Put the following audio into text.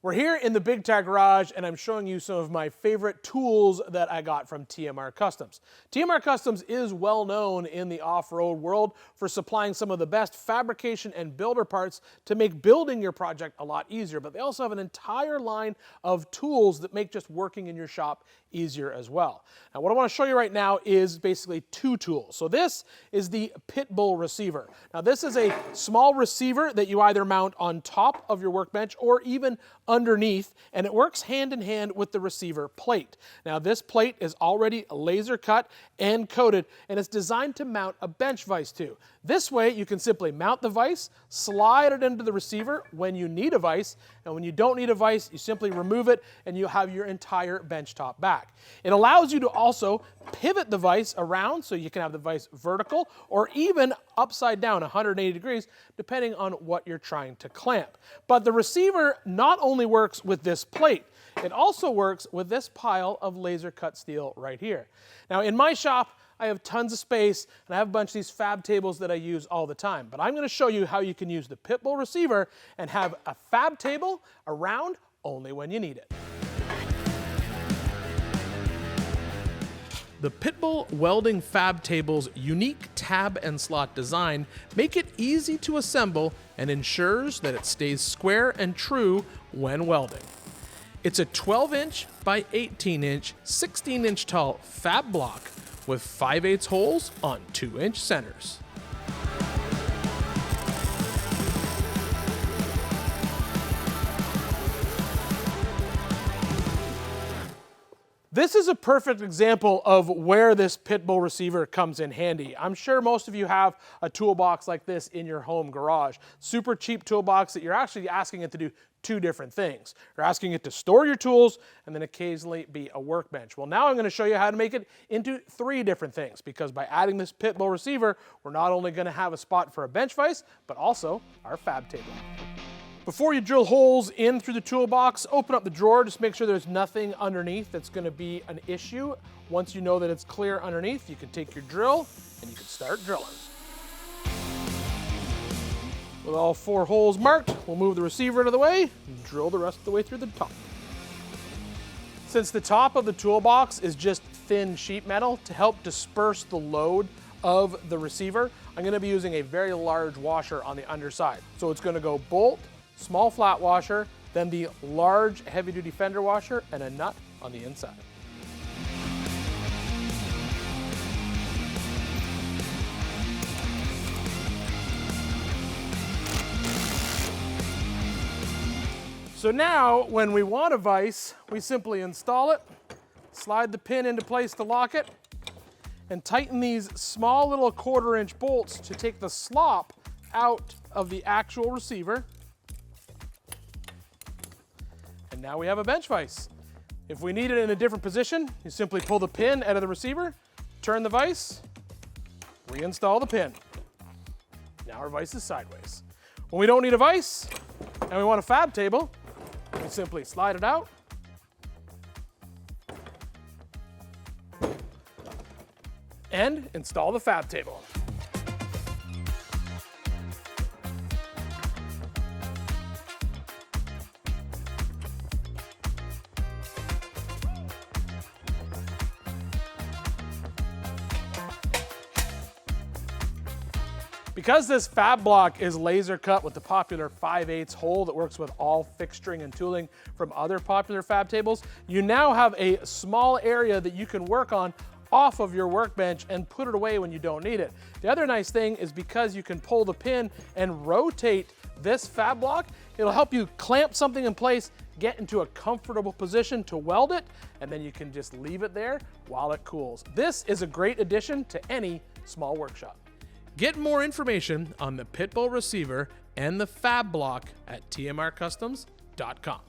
We're here in the Big Tag Garage, and I'm showing you some of my favorite tools that I got from TMR Customs. TMR Customs is well known in the off-road world for supplying some of the best fabrication and builder parts to make building your project a lot easier, but they also have an entire line of tools that make just working in your shop easier as well. Now, what I want to show you right now is basically two tools. So this is the Pitbull Receiver. Now, this is a small receiver that you either mount on top of your workbench or even underneath, and it works hand in hand with the receiver plate. Now, this plate is already laser cut and coated, and it's designed to mount a bench vise to. This way, you can simply mount the vise, slide it into the receiver when you need a vise, and when you don't need a vise, you simply remove it and you have your entire bench top back. It allows you to also pivot the vise around so you can have the vise vertical or even upside down 180 degrees, depending on what you're trying to clamp. But the receiver not only works with this plate, it also works with this pile of laser cut steel right here. Now, in my shop, I have tons of space, and I have a bunch of these fab tables that I use all the time. But I'm going to show you how you can use the Pitbull Receiver and have a fab table around only when you need it. The Pitbull Welding Fab Table's unique tab and slot design make it easy to assemble and ensures that it stays square and true when welding. It's a 12-inch by 18-inch, 16-inch tall fab block with 5/8 holes on 2-inch centers. This is a perfect example of where this Pitbull Receiver comes in handy. I'm sure most of you have a toolbox like this in your home garage. Super cheap toolbox that you're actually asking it to do two different things. You're asking it to store your tools and then occasionally be a workbench. Well, now I'm going to show you how to make it into three different things, because by adding this Pitbull Receiver, we're not only going to have a spot for a bench vise, but also our fab table. Before you drill holes in through the toolbox, open up the drawer. Just make sure there's nothing underneath that's going to be an issue. Once you know that it's clear underneath, you can take your drill and you can start drilling. With all 4 holes marked, we'll move the receiver out of the way and drill the rest of the way through the top. Since the top of the toolbox is just thin sheet metal, to help disperse the load of the receiver, I'm going to be using a very large washer on the underside. So it's going to go bolt, small flat washer, then the large heavy-duty fender washer, and a nut on the inside. So now, when we want a vise, we simply install it, slide the pin into place to lock it, and tighten these small little 1/4-inch bolts to take the slop out of the actual receiver. And now we have a bench vise. If we need it in a different position, you simply pull the pin out of the receiver, turn the vise, reinstall the pin. Now our vise is sideways. When we don't need a vise and we want a fab table, we simply slide it out, and install the fab table. Because this fab block is laser cut with the popular 5/8 hole that works with all fixturing and tooling from other popular fab tables, you now have a small area that you can work on off of your workbench and put it away when you don't need it. The other nice thing is because you can pull the pin and rotate this fab block, it'll help you clamp something in place, get into a comfortable position to weld it, and then you can just leave it there while it cools. This is a great addition to any small workshop. Get more information on the Pitbull Receiver and the Fab Block at tmrcustoms.com.